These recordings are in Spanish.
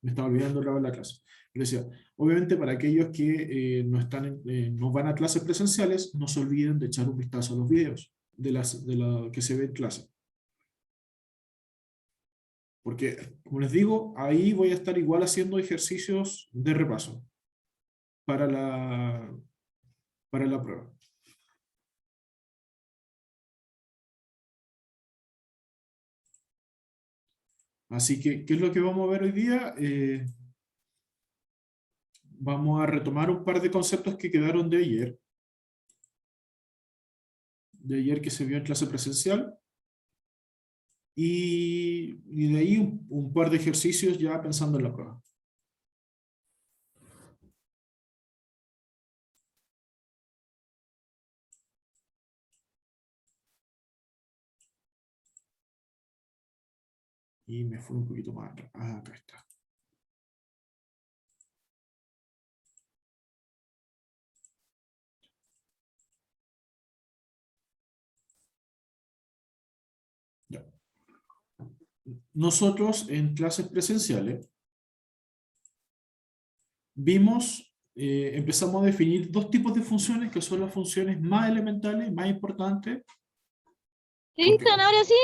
Me estaba olvidando grabar la clase. Y le decía, obviamente para aquellos que no van a clases presenciales, no se olviden de echar un vistazo a los videos de la que se ve en clase. Porque, como les digo, ahí voy a estar igual haciendo ejercicios de repaso para para la prueba. Así que, ¿qué es lo que vamos a ver hoy día? Vamos a retomar un par de conceptos que quedaron de ayer que se vio en clase presencial, y de ahí un par de ejercicios ya pensando en la prueba. Y me fui un poquito más atrás. Ah, acá está. Ya. Nosotros en clases presenciales empezamos a definir dos tipos de funciones que son las funciones más elementales, más importantes. Cristian, ahora sí.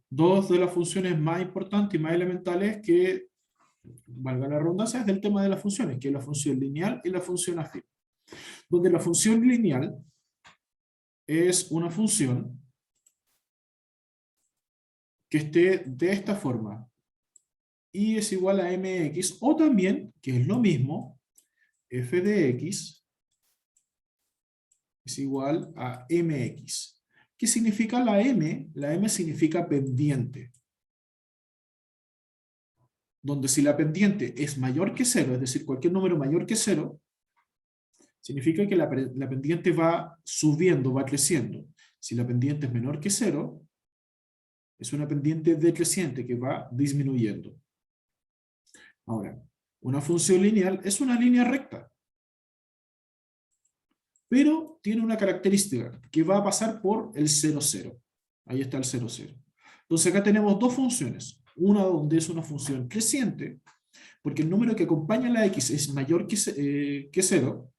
Dos de las funciones más importantes y más elementales que, valga la redundancia, es del tema de las funciones, que es la función lineal y la función afín. Donde la función lineal es una función que esté de esta forma, y es igual a mx, o también, que es lo mismo, f de x es igual a mx. ¿Qué significa la m? La m significa pendiente. Donde si la pendiente es mayor que 0, es decir, cualquier número mayor que 0, significa que la pendiente va subiendo, va creciendo. Si la pendiente es menor que 0, es una pendiente decreciente que va disminuyendo. Ahora, una función lineal es una línea recta, pero tiene una característica, que va a pasar por el 0, 0. Ahí está el 0, 0. Entonces acá tenemos dos funciones. Una donde es una función creciente, porque el número que acompaña a la x es mayor que 0,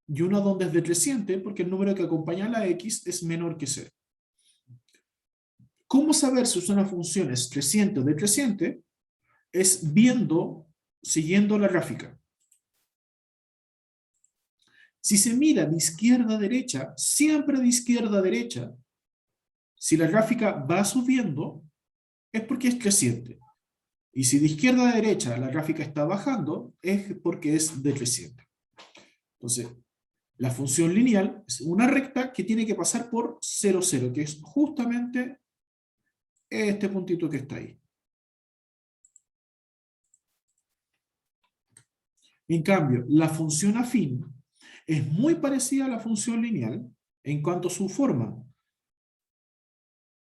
y una donde es decreciente, porque el número que acompaña a la x es menor que 0. ¿Cómo saber si una función es creciente o decreciente? Es siguiendo la gráfica. Si se mira de izquierda a derecha, siempre de izquierda a derecha, si la gráfica va subiendo, es porque es creciente. Y si de izquierda a derecha la gráfica está bajando, es porque es decreciente. Entonces, la función lineal es una recta que tiene que pasar por 0, 0, que es justamente este puntito que está ahí. En cambio, la función afín es muy parecida a la función lineal en cuanto a su forma.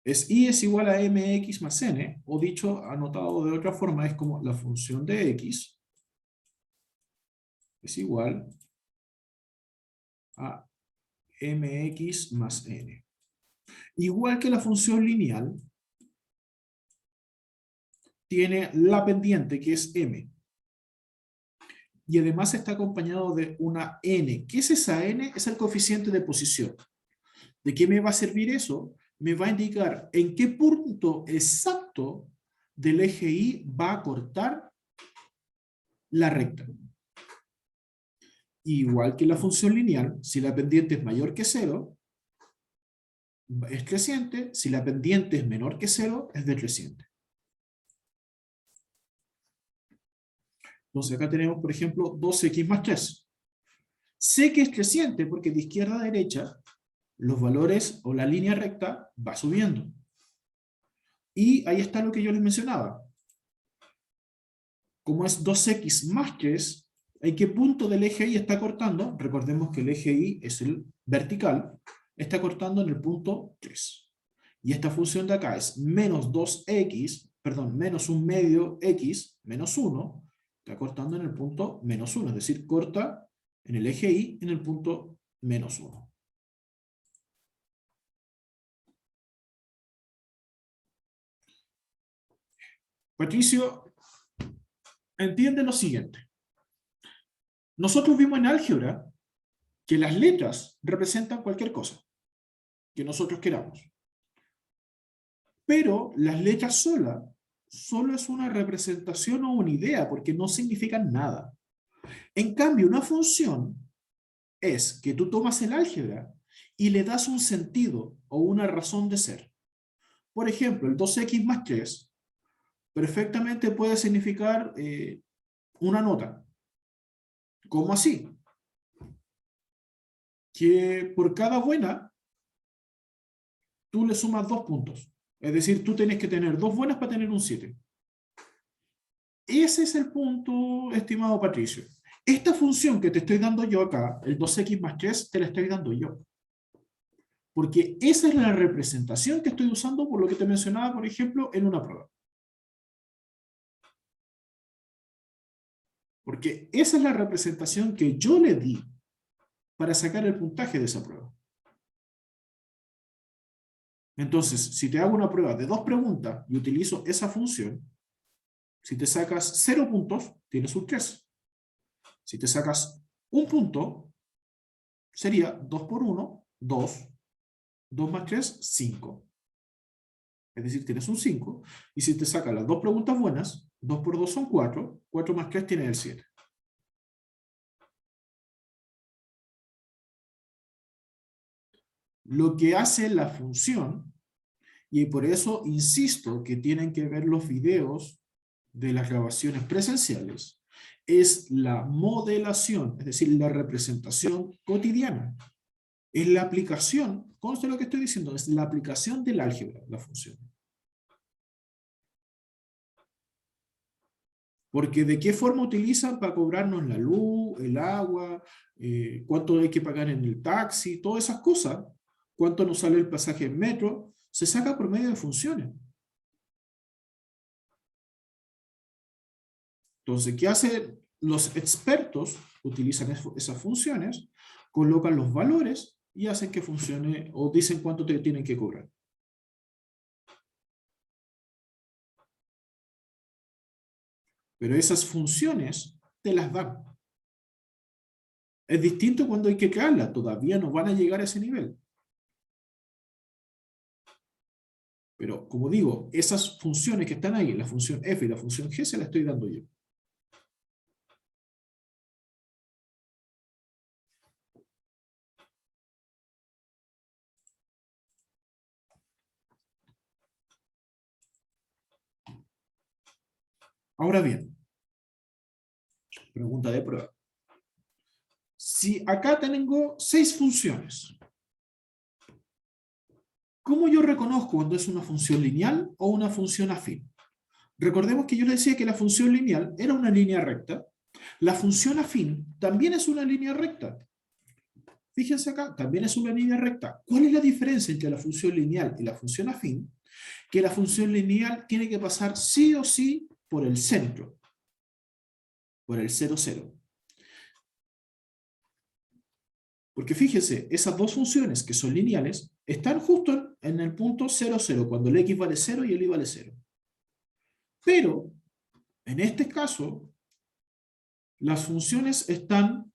Y es igual a mx más n, o dicho, anotado de otra forma, es como la función de x es igual a mx más n. Igual que la función lineal, tiene la pendiente, que es m. Y además está acompañado de una n. ¿Qué es esa n? Es el coeficiente de posición. ¿De qué me va a servir eso? Me va a indicar en qué punto exacto del eje Y va a cortar la recta. Igual que la función lineal, si la pendiente es mayor que 0, es creciente. Si la pendiente es menor que 0, es decreciente. Entonces acá tenemos, por ejemplo, 2x más 3. Sé que es creciente porque de izquierda a derecha los valores o la línea recta va subiendo. Y ahí está lo que yo les mencionaba. Como es 2x más 3, ¿en qué punto del eje Y está cortando? Recordemos que el eje Y es el vertical, está cortando en el punto 3. Y esta función de acá es menos 2x, perdón, menos un medio x, menos 1, está cortando en el punto menos 1, es decir, corta en el eje Y en el punto menos 1. Patricio, entiende lo siguiente. Nosotros vimos en álgebra que las letras representan cualquier cosa que nosotros queramos. Pero las letras solo es una representación o una idea, porque no significan nada. En cambio, una función es que tú tomas el álgebra y le das un sentido o una razón de ser. Por ejemplo, el 2x más 3 perfectamente puede significar una nota. ¿Cómo así? Que por cada buena, tú le sumas 2 puntos. Es decir, tú tienes que tener 2 buenas para tener un 7. Ese es el punto, estimado Patricio. Esta función que te estoy dando yo acá, el 2x más 3, te la estoy dando yo. Porque esa es la representación que estoy usando por lo que te mencionaba, por ejemplo, en una prueba. Porque esa es la representación que yo le di para sacar el puntaje de esa prueba. Entonces, si te hago una prueba de 2 preguntas y utilizo esa función, si te sacas 0 puntos, tienes un 3. Si te sacas un punto, sería 2 por 1, 2. 2 más 3, 5. Es decir, tienes un 5. Y si te sacas las 2 preguntas buenas, 2 por 2 son 4. 4 más 3 tienes el 7. Lo que hace la función, y por eso insisto que tienen que ver los videos de las grabaciones presenciales, es la modelación, es decir, la representación cotidiana. Es la aplicación, conste lo que estoy diciendo, es la aplicación del álgebra, la función. Porque ¿de qué forma utilizan para cobrarnos la luz, el agua, cuánto hay que pagar en el taxi, todas esas cosas? ¿Cuánto nos sale el pasaje en metro? Se saca por medio de funciones. Entonces, ¿qué hacen los expertos? Utilizan esas funciones, colocan los valores y hacen que funcione o dicen cuánto te tienen que cobrar. Pero esas funciones te las dan. Es distinto cuando hay que crearlas, todavía no van a llegar a ese nivel. Pero, como digo, esas funciones que están ahí, la función f y la función g, se las estoy dando yo. Ahora bien, pregunta de prueba. Si acá tengo 6 funciones, ¿cómo yo reconozco cuando es una función lineal o una función afín? Recordemos que yo le decía que la función lineal era una línea recta. La función afín también es una línea recta. Fíjense acá, también es una línea recta. ¿Cuál es la diferencia entre la función lineal y la función afín? Que la función lineal tiene que pasar sí o sí por el centro, por el 0, 0. Porque fíjense, esas dos funciones que son lineales están justo en el punto 0, 0, cuando el x vale 0 y el y vale 0. Pero, en este caso, las funciones están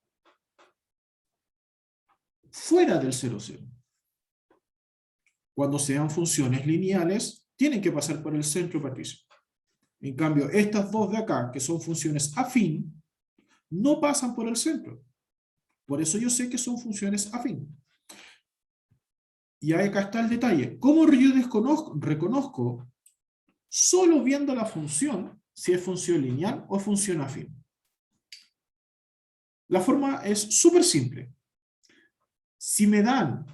fuera del 0, 0. Cuando sean funciones lineales, tienen que pasar por el centro, Patricio. En cambio, estas dos de acá, que son funciones afín, no pasan por el centro. Por eso yo sé que son funciones afín. Y acá está el detalle. ¿Cómo yo reconozco solo viendo la función si es función lineal o función afín? La forma es súper simple. Si me dan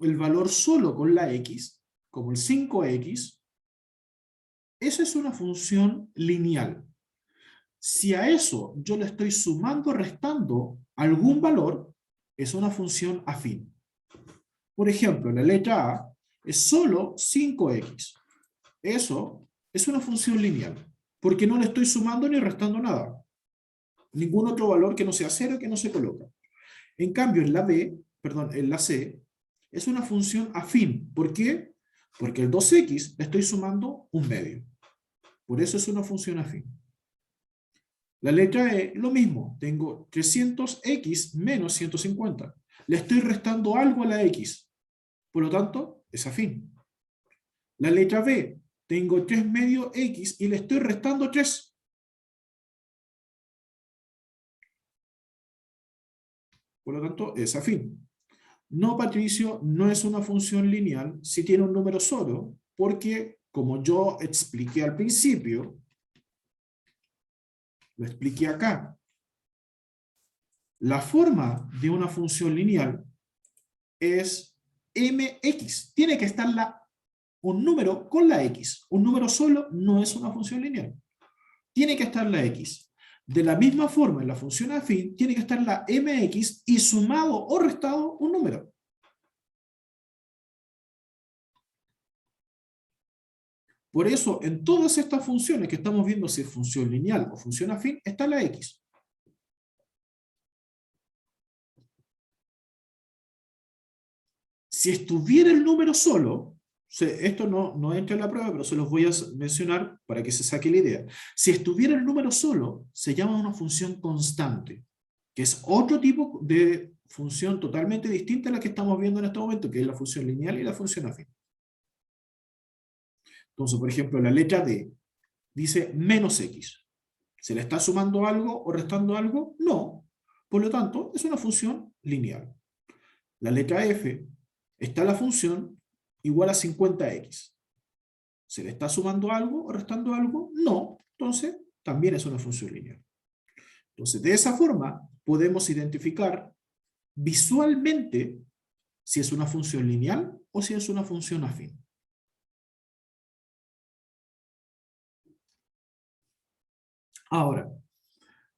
el valor solo con la x, como el 5x, esa es una función lineal. Si a eso yo le estoy sumando o restando algún valor, es una función afín. Por ejemplo, la letra A es solo 5x. Eso es una función lineal, porque no le estoy sumando ni restando nada. Ningún otro valor que no sea 0 que no se coloca. En cambio, en la C, es una función afín. ¿Por qué? Porque el 2x le estoy sumando un medio. Por eso es una función afín. La letra E, lo mismo. Tengo 300x menos 150. Le estoy restando algo a la x. Por lo tanto, es afín. La letra B, tengo 3 medio x y le estoy restando 3. Por lo tanto, es afín. No, Patricio, no es una función lineal si tiene un número solo, porque, como yo expliqué al principio, lo expliqué acá, la forma de una función lineal es mx. Tiene que estar un número con la x. Un número solo no es una función lineal. Tiene que estar la x. De la misma forma, en la función afín, tiene que estar la mx y sumado o restado un número. Por eso, en todas estas funciones que estamos viendo, si es función lineal o función afín, está la x. Si estuviera el número solo, esto no entra en la prueba, pero se los voy a mencionar para que se saque la idea. Si estuviera el número solo, se llama una función constante, que es otro tipo de función totalmente distinta a la que estamos viendo en este momento, que es la función lineal y la función afín. Entonces, por ejemplo, la letra D dice menos x. ¿Se le está sumando algo o restando algo? No. Por lo tanto, es una función lineal. La letra F está la función igual a 50x. ¿Se le está sumando algo o restando algo? No. Entonces, también es una función lineal. Entonces, de esa forma, podemos identificar visualmente si es una función lineal o si es una función afín. Ahora,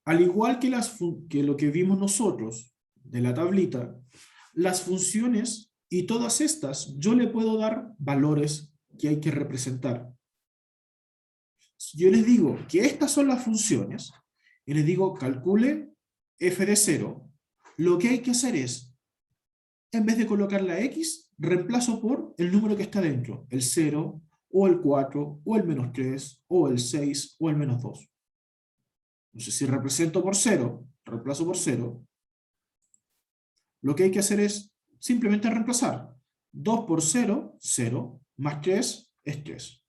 al igual que, que lo que vimos nosotros de la tablita, las funciones y todas estas, yo le puedo dar valores que hay que representar. Yo les digo que estas son las funciones, y les digo calcule f de 0, lo que hay que hacer es, en vez de colocar la x, reemplazo por el número que está dentro, el 0, o el 4, o el menos 3, o el 6, o el menos 2. Entonces, si represento por 0, reemplazo por 0, lo que hay que hacer es simplemente reemplazar. 2 por 0, 0, más 3 es 3.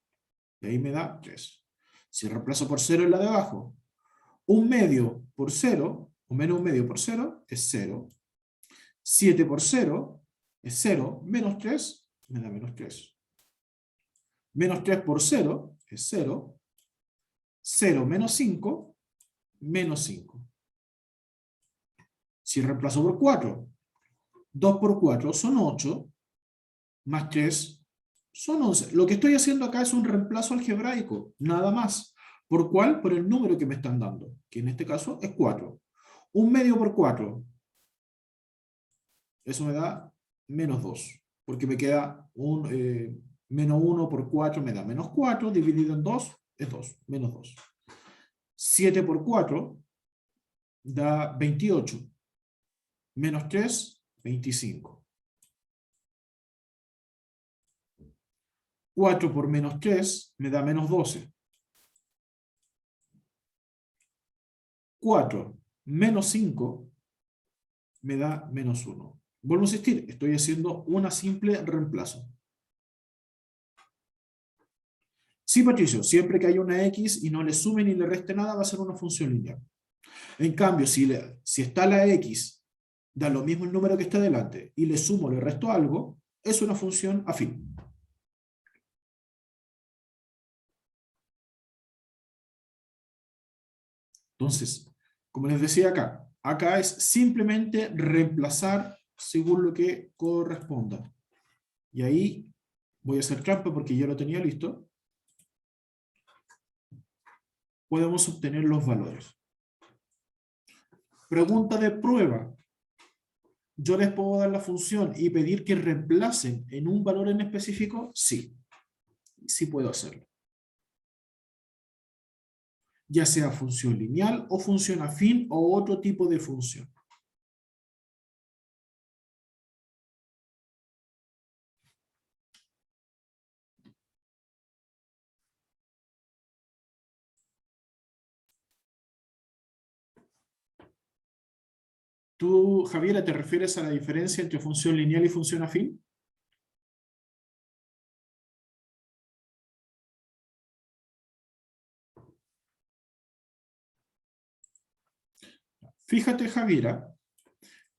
Y ahí me da 3. Si reemplazo por 0 en la de abajo, 1 medio por 0, o menos 1 medio por 0, es 0. 7 por 0 es 0, menos 3 me da menos 3. Menos 3 por 0 es 0. 0 menos 5, menos 5. Si reemplazo por 4, 2 por 4 son 8, más 3 son 11. Lo que estoy haciendo acá es un reemplazo algebraico, nada más. ¿Por cuál? Por el número que me están dando, que en este caso es 4. 1 medio por 4, eso me da menos 2, porque me queda menos 1 por 4 me da menos 4, dividido en 2 es 2, menos 2. 7 por 4 da 28, menos 3, 25. 4 por menos 3 me da menos 12. 4 menos 5 me da menos 1. Vuelvo a insistir, estoy haciendo una simple reemplazo. Sí, Patricio, siempre que haya una x y no le sume ni le reste nada, va a ser una función lineal. En cambio, si está la x, da lo mismo el número que está delante, y le sumo o le resto algo, es una función afín. Entonces, como les decía acá es simplemente reemplazar según lo que corresponda. Y ahí voy a hacer trampa porque ya lo tenía listo. Podemos obtener los valores. Pregunta de prueba. ¿Yo les puedo dar la función y pedir que reemplacen en un valor en específico? Sí. Sí puedo hacerlo. Ya sea función lineal o función afín o otro tipo de función. ¿Tú, Javiera, te refieres a la diferencia entre función lineal y función afín? Fíjate, Javiera,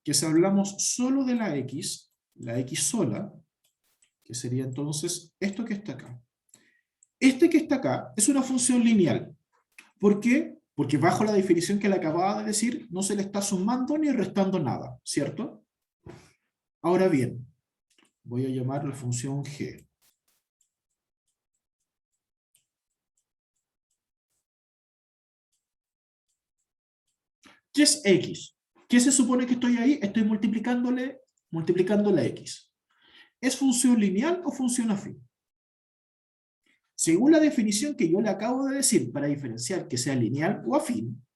que si hablamos solo de la X sola, que sería entonces esto que está acá. Este que está acá es una función lineal. ¿Por qué? Porque bajo la definición que le acababa de decir, no se le está sumando ni restando nada, ¿cierto? Ahora bien, voy a llamar la función g. ¿Qué es x? ¿Qué se supone que estoy ahí? Estoy multiplicando la x. ¿Es función lineal o función afín? Según la definición que yo le acabo de decir para diferenciar que sea lineal o afín,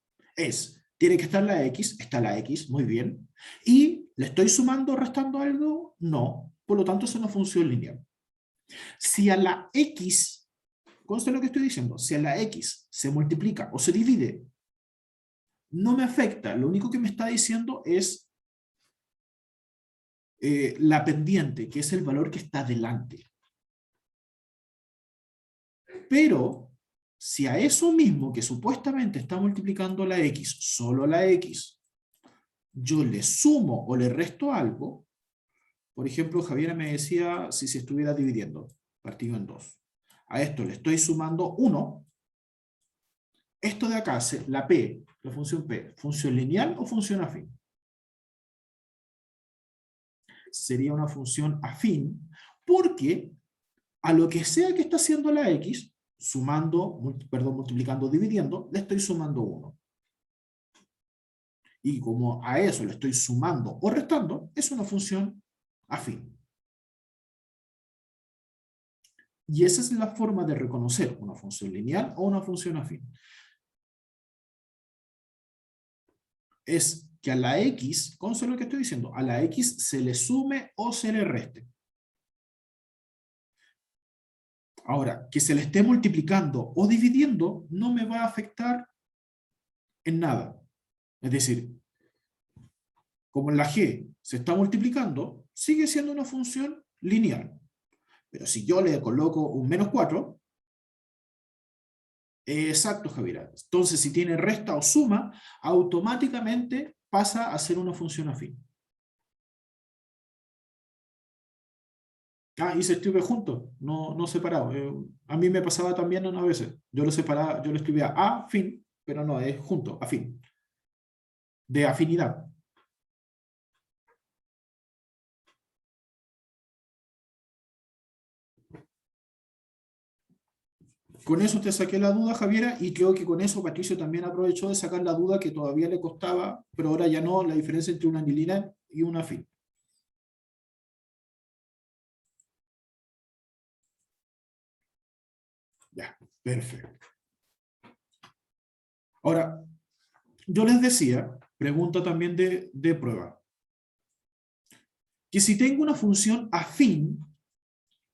tiene que estar la x, está la x, muy bien. ¿Y le estoy sumando o restando algo? No. Por lo tanto, es una función lineal. Si a la x, conste lo que estoy diciendo, si a la x se multiplica o se divide, no me afecta. Lo único que me está diciendo es la pendiente, que es el valor que está delante. Pero, si a eso mismo que supuestamente está multiplicando la x, solo la x, yo le sumo o le resto algo, por ejemplo, Javiera me decía si se estuviera dividiendo, partido en 2. A esto le estoy sumando 1. Esto de acá, la P, la función P, ¿función lineal o función afín? Sería una función afín, porque a lo que sea que está haciendo la x, multiplicando, dividiendo, le estoy sumando 1. Y como a eso le estoy sumando o restando, es una función afín. Y esa es la forma de reconocer una función lineal o una función afín. Es que a la x, ¿cómo es lo que estoy diciendo? A la x se le sume o se le reste. Ahora, que se le esté multiplicando o dividiendo no me va a afectar en nada. Es decir, como en la g se está multiplicando, sigue siendo una función lineal. Pero si yo le coloco un -4, exacto, Javier. Entonces, si tiene resta o suma, automáticamente pasa a ser una función afín. Ah, y se escribe juntos, no separado. A mí me pasaba también una vez. Yo lo separaba, yo lo escribía afín, pero no, es junto, afín. De afinidad. Con eso te saqué la duda, Javiera, y creo que con eso Patricio también aprovechó de sacar la duda que todavía le costaba, pero ahora ya no, la diferencia entre una anilineal y una afín. Ya, perfecto. Ahora, yo les decía, pregunta también de prueba, que si tengo una función afín,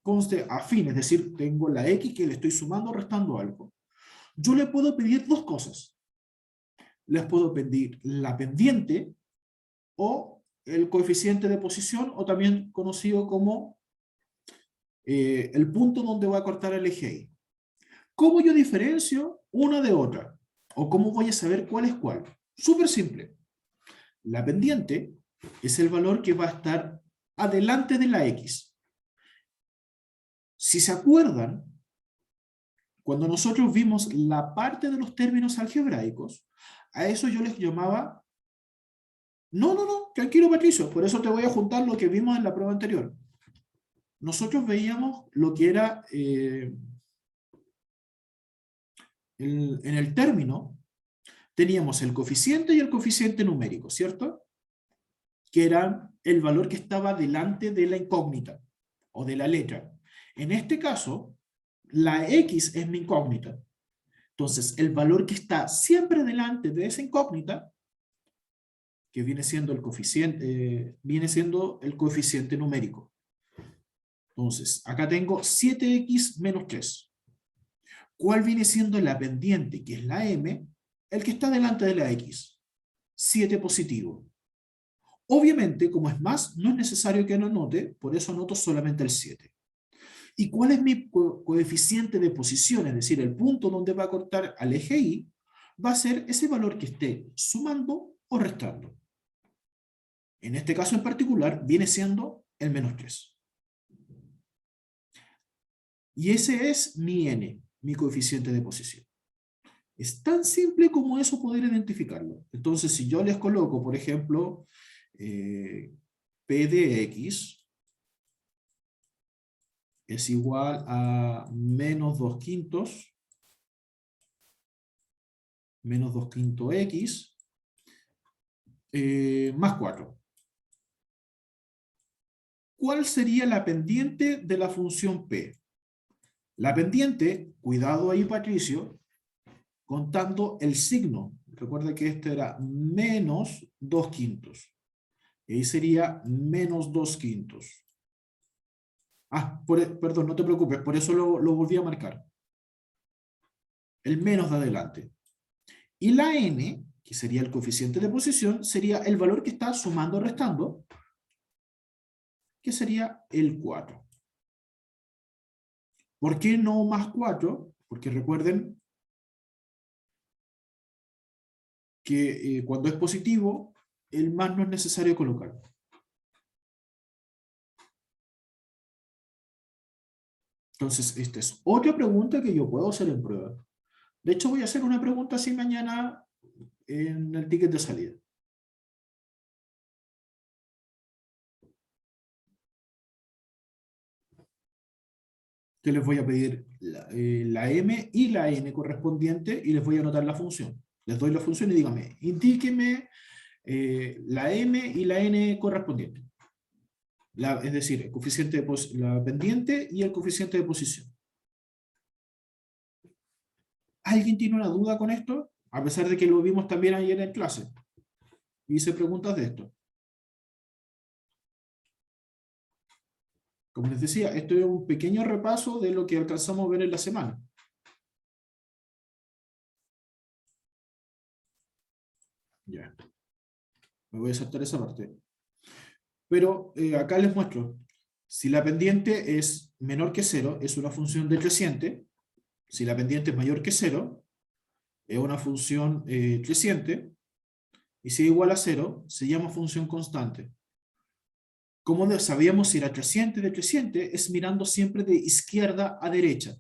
conste afín, es decir, tengo la x que le estoy sumando o restando algo, yo le puedo pedir dos cosas. Les puedo pedir la pendiente o el coeficiente de posición, o también conocido como el punto donde voy a cortar el eje Y. ¿Cómo yo diferencio una de otra? ¿O cómo voy a saber cuál es cuál? Súper simple. La pendiente es el valor que va a estar adelante de la x. Si se acuerdan, cuando nosotros vimos la parte de los términos algebraicos, a eso yo les llamaba... No, tranquilo, Patricio, por eso te voy a juntar lo que vimos en la prueba anterior. Nosotros veíamos lo que era en el término, teníamos el coeficiente y el coeficiente numérico, ¿cierto? Que eran el valor que estaba delante de la incógnita o de la letra. En este caso, la x es mi incógnita. Entonces, el valor que está siempre delante de esa incógnita, que viene siendo el coeficiente, viene siendo el coeficiente numérico. Entonces, acá tengo 7x menos 3. ¿Cuál viene siendo la pendiente, que es la m? El que está delante de la x. 7 positivo. Obviamente, como es más, no es necesario que lo anote, por eso anoto solamente el 7. ¿Y cuál es mi coeficiente de posición? Es decir, el punto donde va a cortar al eje Y, va a ser ese valor que esté sumando o restando. En este caso en particular, viene siendo el -3. Y ese es mi n, mi coeficiente de posición. Es tan simple como eso poder identificarlo. Entonces, si yo les coloco, por ejemplo, P de X es igual a -2/5, -2/5 X, más 4. ¿Cuál sería la pendiente de la función P? La pendiente, cuidado ahí Patricio, contando el signo. Recuerda que este era -2/5. Y ahí sería -2/5. Perdón, no te preocupes, por eso lo volví a marcar. El menos de adelante. Y la n, que sería el coeficiente de posición, sería el valor que está sumando o restando, que sería el 4. ¿Por qué no más 4? Porque recuerden que cuando es positivo, el más no es necesario colocar. Entonces, esta es otra pregunta que yo puedo hacer en prueba. De hecho, voy a hacer una pregunta así mañana en el ticket de salida. Que les voy a pedir la m y la n correspondiente y les voy a anotar la función. Les doy la función y dígame, indíqueme la m y la n correspondiente. Es decir, el coeficiente de la pendiente y el coeficiente de posición. ¿Alguien tiene una duda con esto? A pesar de que lo vimos también ayer en clase. Hice preguntas de esto. Como les decía, esto es un pequeño repaso de lo que alcanzamos a ver en la semana. Ya. Me voy a saltar esa parte. Pero acá les muestro. Si la pendiente es menor que 0, es una función decreciente. Si la pendiente es mayor que 0, es una función creciente. Y si es igual a 0, se llama función constante. Como sabíamos si era creciente, decreciente, es mirando siempre de izquierda a derecha.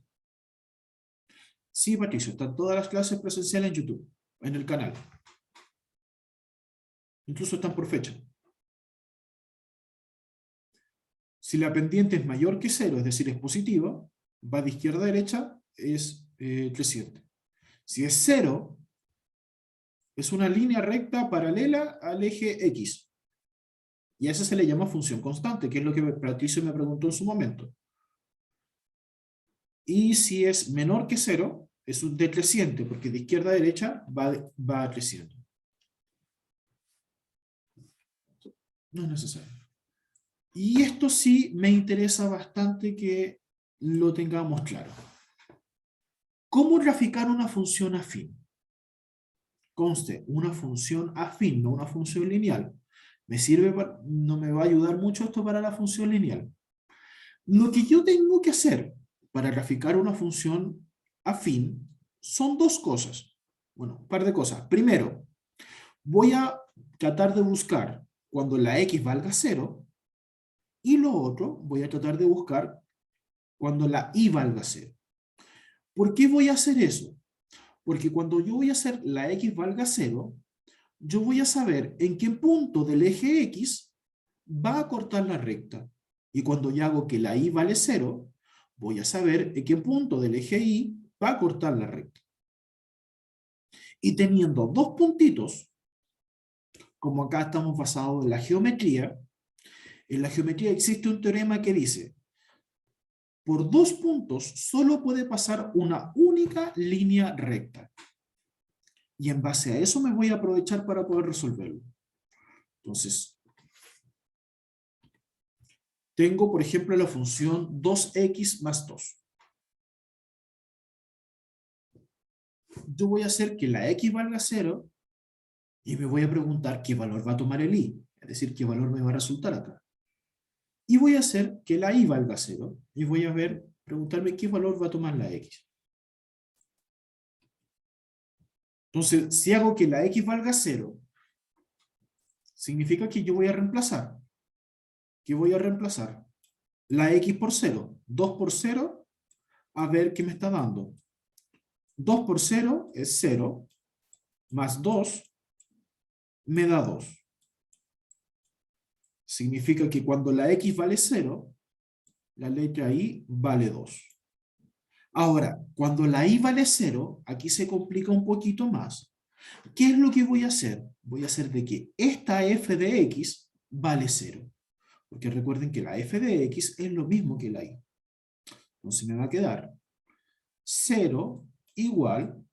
Sí, Patricio, están todas las clases presenciales en YouTube, en el canal. Incluso están por fecha. Si la pendiente es mayor que 0, es decir, es positiva, va de izquierda a derecha, es creciente. Si es 0, es una línea recta paralela al eje X. Y a esa se le llama función constante, que es lo que Patricio me preguntó en su momento. Y si es menor que 0, es un decreciente, porque de izquierda a derecha va creciendo. No es necesario. Y esto sí me interesa bastante que lo tengamos claro. ¿Cómo graficar una función afín? Conste, una función afín, no una función lineal. No me va a ayudar mucho esto para la función lineal. Lo que yo tengo que hacer para graficar una función afín son dos cosas. Bueno, un par de cosas. Primero, voy a tratar de buscar cuando la x valga 0, y lo otro, voy a tratar de buscar cuando la y valga 0. ¿Por qué voy a hacer eso? Porque cuando yo voy a hacer la x valga 0, yo voy a saber en qué punto del eje X va a cortar la recta. Y cuando yo hago que la Y vale 0, voy a saber en qué punto del eje Y va a cortar la recta. Y teniendo dos puntitos, como acá estamos basados en la geometría existe un teorema que dice, por dos puntos solo puede pasar una única línea recta. Y en base a eso me voy a aprovechar para poder resolverlo. Entonces, tengo, por ejemplo, la función 2x más 2. Yo voy a hacer que la x valga 0 y me voy a preguntar qué valor va a tomar el y. es decir, qué valor me va a resultar acá. Y voy a hacer que la y valga 0, y voy a ver, preguntarme qué valor va a tomar la x. Entonces, si hago que la x valga 0, significa que yo voy a reemplazar. ¿Qué voy a reemplazar? La x por 0. 2 por 0, a ver qué me está dando. 2 por 0 es 0, más 2 me da 2. Significa que cuando la x vale 0, la letra i vale 2. Ahora, cuando la i vale 0, aquí se complica un poquito más. ¿Qué es lo que voy a hacer? Voy a hacer de que esta f de x vale 0. Porque recuerden que la f de x es lo mismo que la i. Entonces me va a quedar 0 igual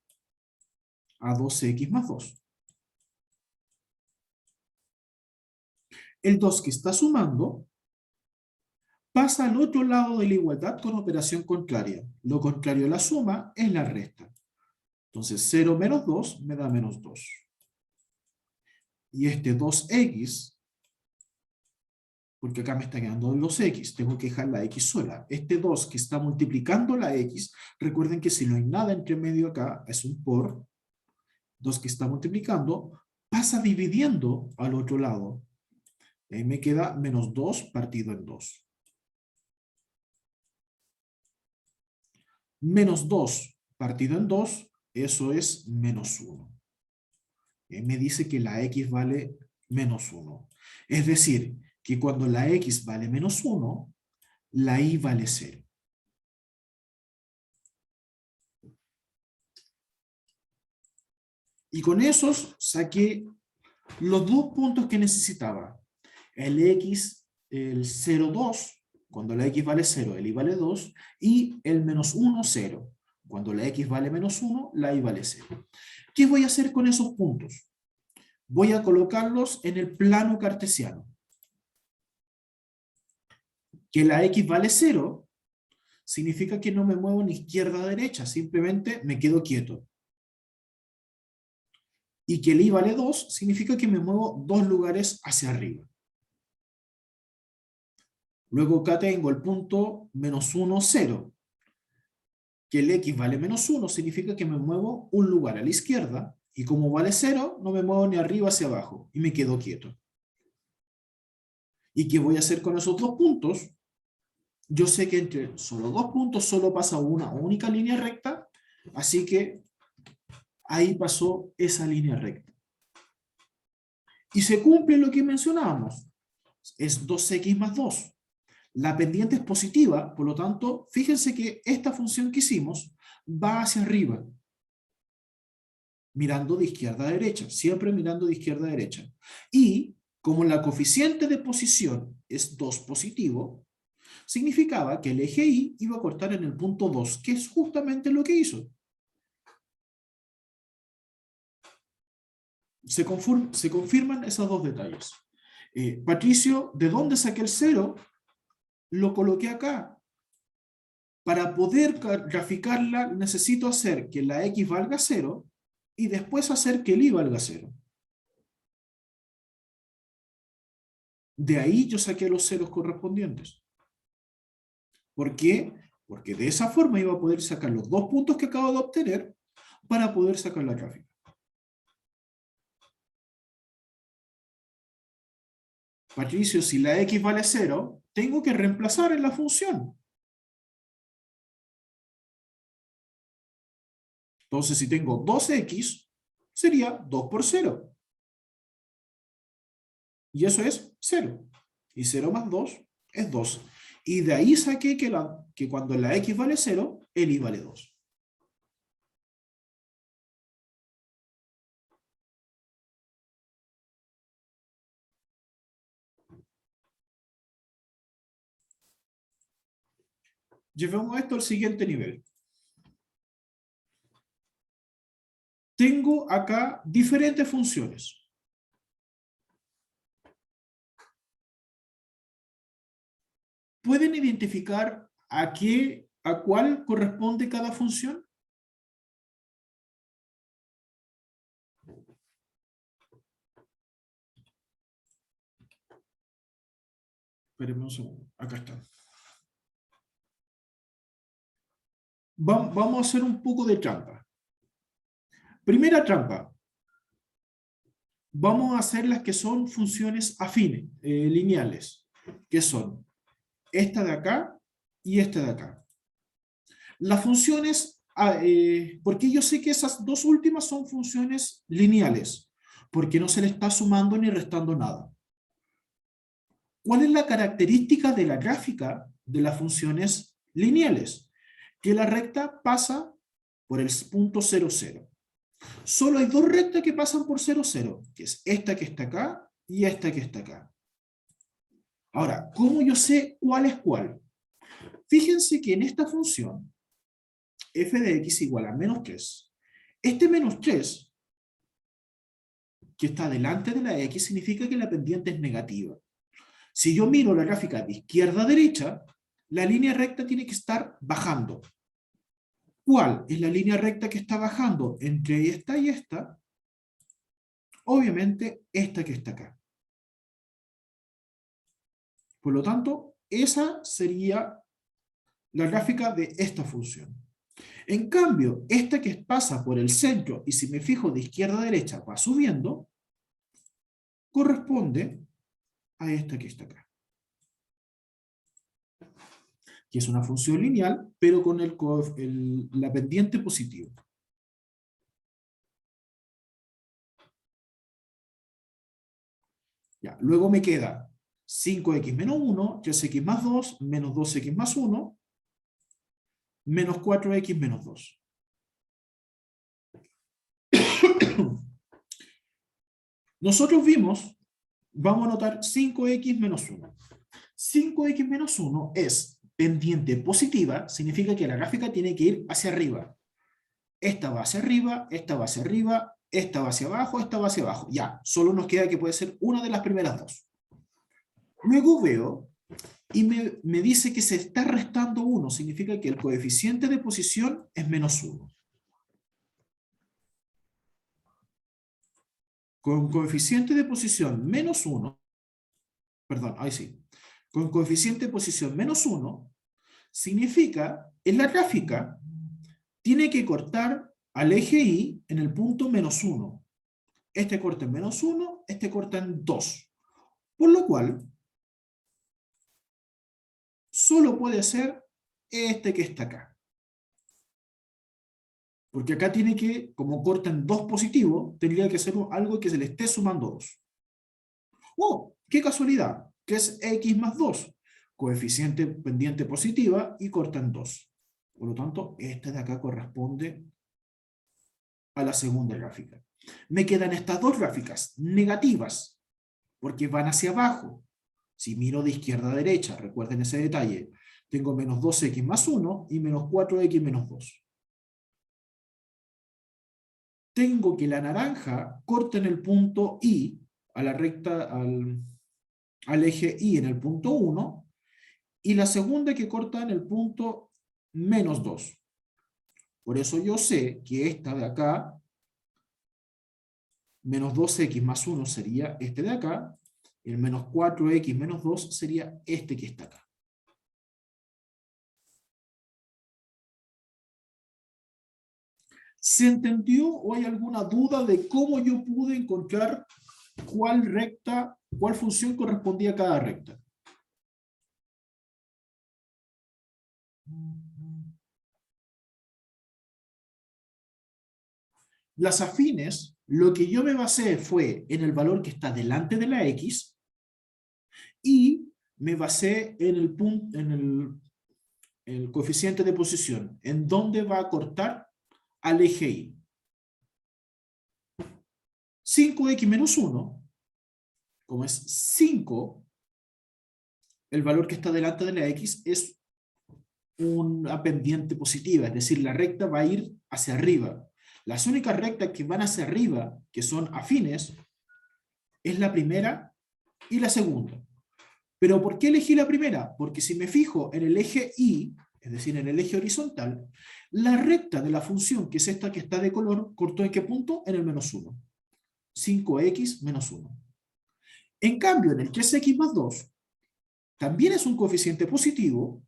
a 2x más 2. El 2 que está sumando pasa al otro lado de la igualdad con operación contraria. Lo contrario a la suma es la resta. Entonces 0 menos 2 me da menos 2. Y este 2x, porque acá me está quedando 2x, tengo que dejar la x sola. Este 2 que está multiplicando la x, recuerden que si no hay nada entre medio acá, es un por, 2 que está multiplicando, pasa dividiendo al otro lado. Y ahí me queda menos 2 partido en 2. Menos 2 partido en 2, eso es menos 1. Y ahí me dice que la x vale menos 1. Es decir, que cuando la x vale menos 1, la y vale 0. Y con esos saqué los dos puntos que necesitaba. El x, el 0,2, cuando la x vale 0, el y vale 2, y el menos 1, 0. Cuando la x vale menos 1, la y vale 0. ¿Qué voy a hacer con esos puntos? Voy a colocarlos en el plano cartesiano. Que la x vale 0 significa que no me muevo ni izquierda a derecha, simplemente me quedo quieto. Y que el y vale 2 significa que me muevo 2 lugares hacia arriba. Luego acá tengo el punto menos 1, 0. Que el x vale menos 1 significa que me muevo un lugar a la izquierda, y como vale 0, no me muevo ni arriba hacia abajo, y me quedo quieto. ¿Y qué voy a hacer con esos dos puntos? Yo sé que entre solo dos puntos solo pasa una única línea recta, así que ahí pasó esa línea recta. Y se cumple lo que mencionábamos. Es 2x más 2. La pendiente es positiva, por lo tanto, fíjense que esta función que hicimos va hacia arriba, mirando de izquierda a derecha, siempre mirando de izquierda a derecha. Y como la coeficiente de posición es 2 positivo, significaba que el eje Y iba a cortar en el punto 2, que es justamente lo que hizo. Se confirman esos dos detalles. Patricio, ¿de dónde saqué el 0? Lo coloqué acá. Para poder graficarla necesito hacer que la x valga 0 y después hacer que el y valga 0. De ahí yo saqué los ceros correspondientes. ¿Por qué? Porque de esa forma iba a poder sacar los dos puntos que acabo de obtener para poder sacar la gráfica. Patricio, si la x vale 0, tengo que reemplazar en la función. Entonces, si tengo 2x, sería 2 por 0. Y eso es 0. Y 0 más 2 es 2. Y de ahí saqué que cuando la x vale 0, el y vale 2. Llevemos esto al siguiente nivel. Tengo acá diferentes funciones. ¿Pueden identificar a cuál corresponde cada función? Espérenme un segundo. Acá está. Vamos a hacer un poco de trampa. Primera trampa. Vamos a hacer las que son funciones afines, lineales, que son esta de acá y esta de acá. Las funciones, porque yo sé que esas dos últimas son funciones lineales, porque no se le está sumando ni restando nada. ¿Cuál es la característica de la gráfica de las funciones lineales? Que la recta pasa por el punto 0, 0. Solo hay dos rectas que pasan por 0, 0, que es esta que está acá y esta que está acá. Ahora, ¿cómo yo sé cuál es cuál? Fíjense que en esta función, f de x igual a menos 3, este menos 3, que está delante de la x, significa que la pendiente es negativa. Si yo miro la gráfica de izquierda a derecha, la línea recta tiene que estar bajando. ¿Cuál es la línea recta que está bajando entre esta y esta? Obviamente, esta que está acá. Por lo tanto, esa sería la gráfica de esta función. En cambio, esta que pasa por el centro, y si me fijo de izquierda a derecha va subiendo, corresponde a esta que está acá. Que es una función lineal, pero con la pendiente positiva. Ya, luego me queda 5x menos 1, 3x más 2, menos 2x más 1, menos 4x menos 2. Nosotros vimos, vamos a anotar 5x menos 1. 5x menos 1 es pendiente positiva, significa que la gráfica tiene que ir hacia arriba. Esta va hacia arriba, esta va hacia arriba, esta va hacia abajo, esta va hacia abajo. Ya, solo nos queda que puede ser una de las primeras dos. Luego veo y me dice que se está restando 1, significa que el coeficiente de posición es menos 1. Con coeficiente de posición menos 1, perdón, ahí sí, con coeficiente de posición menos 1, significa, en la gráfica, tiene que cortar al eje Y en el punto menos 1. Este corta en menos 1, este corta en 2. Por lo cual, solo puede ser este que está acá. Porque acá tiene que, como corta en 2 positivo, tendría que ser algo que se le esté sumando 2. ¡Oh! ¡Qué casualidad! Que es x más 2. Coeficiente pendiente positiva y corta en 2. Por lo tanto, este de acá corresponde a la segunda gráfica. Me quedan estas dos gráficas negativas, porque van hacia abajo. Si miro de izquierda a derecha, recuerden ese detalle, tengo menos 2x más 1 y menos 4x menos 2. Tengo que la naranja corta en el punto Y, a la recta, al eje Y en el punto 1, y la segunda que corta en el punto menos 2. Por eso yo sé que esta de acá, menos 2x más 1 sería este de acá, el menos 4x menos 2 sería este que está acá. ¿Se entendió o hay alguna duda de cómo yo pude encontrar cuál recta, cuál función correspondía a cada recta? Las afines, lo que yo me basé fue en el valor que está delante de la X y me basé en el punto, en el coeficiente de posición, en dónde va a cortar al eje Y. 5x menos 1, como es 5, el valor que está delante de la X es una pendiente positiva, es decir, la recta va a ir hacia arriba. Las únicas rectas que van hacia arriba, que son afines, es la primera y la segunda. ¿Pero por qué elegí la primera? Porque si me fijo en el eje Y, es decir, en el eje horizontal, la recta de la función, que es esta que está de color, cortó ¿en qué punto? En el menos 1. 5x menos 1. En cambio, en el 3x más 2, también es un coeficiente positivo,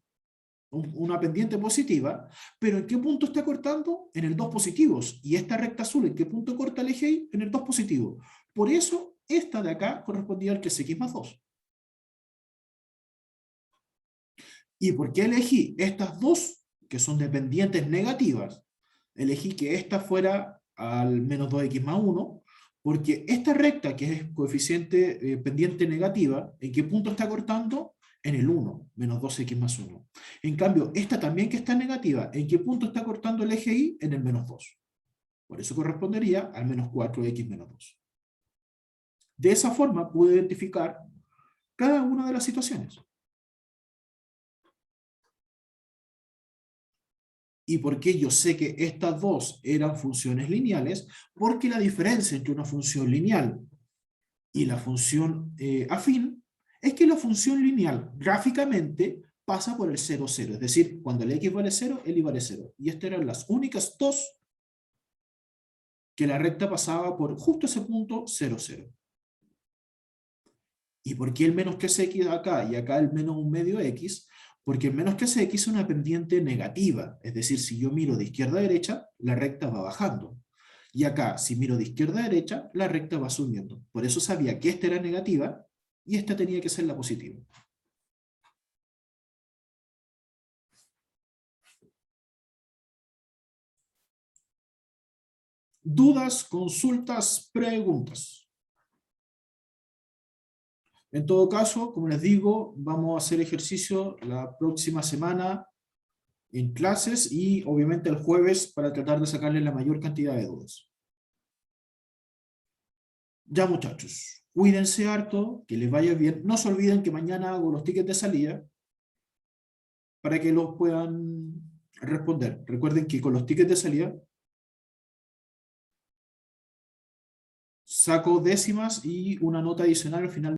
una pendiente positiva, pero ¿en qué punto está cortando? En el 2 positivos. Y esta recta azul, ¿en qué punto corta el eje Y? En el 2 positivo. Por eso, esta de acá correspondía al 3x más 2. ¿Y por qué elegí estas dos, que son dependientes negativas? Elegí que esta fuera al menos 2x más 1, porque esta recta, que es coeficiente pendiente negativa, ¿en qué punto está cortando? En el 1, menos 2x más 1. En cambio, esta también que está negativa, ¿en qué punto está cortando el eje Y? En el menos 2. Por eso correspondería al menos 4x menos 2. De esa forma pude identificar cada una de las situaciones. ¿Y por qué yo sé que estas dos eran funciones lineales? Porque la diferencia entre una función lineal y la función afín es que la función lineal gráficamente pasa por el 0, 0. Es decir, cuando el x vale 0, el y vale 0. Y estas eran las únicas dos que la recta pasaba por justo ese punto 0, 0. ¿Y por qué el menos que x acá y acá el menos un medio x? Porque el menos que x es una pendiente negativa. Es decir, si yo miro de izquierda a derecha, la recta va bajando. Y acá, si miro de izquierda a derecha, la recta va subiendo. Por eso sabía que esta era negativa y esta tenía que ser la positiva. ¿Dudas, consultas, preguntas? En todo caso, como les digo, vamos a hacer ejercicio la próxima semana en clases y obviamente el jueves para tratar de sacarle la mayor cantidad de dudas. Ya muchachos, cuídense harto, que les vaya bien. No se olviden que mañana hago los tickets de salida para que los puedan responder. Recuerden que con los tickets de salida saco décimas y una nota adicional al final.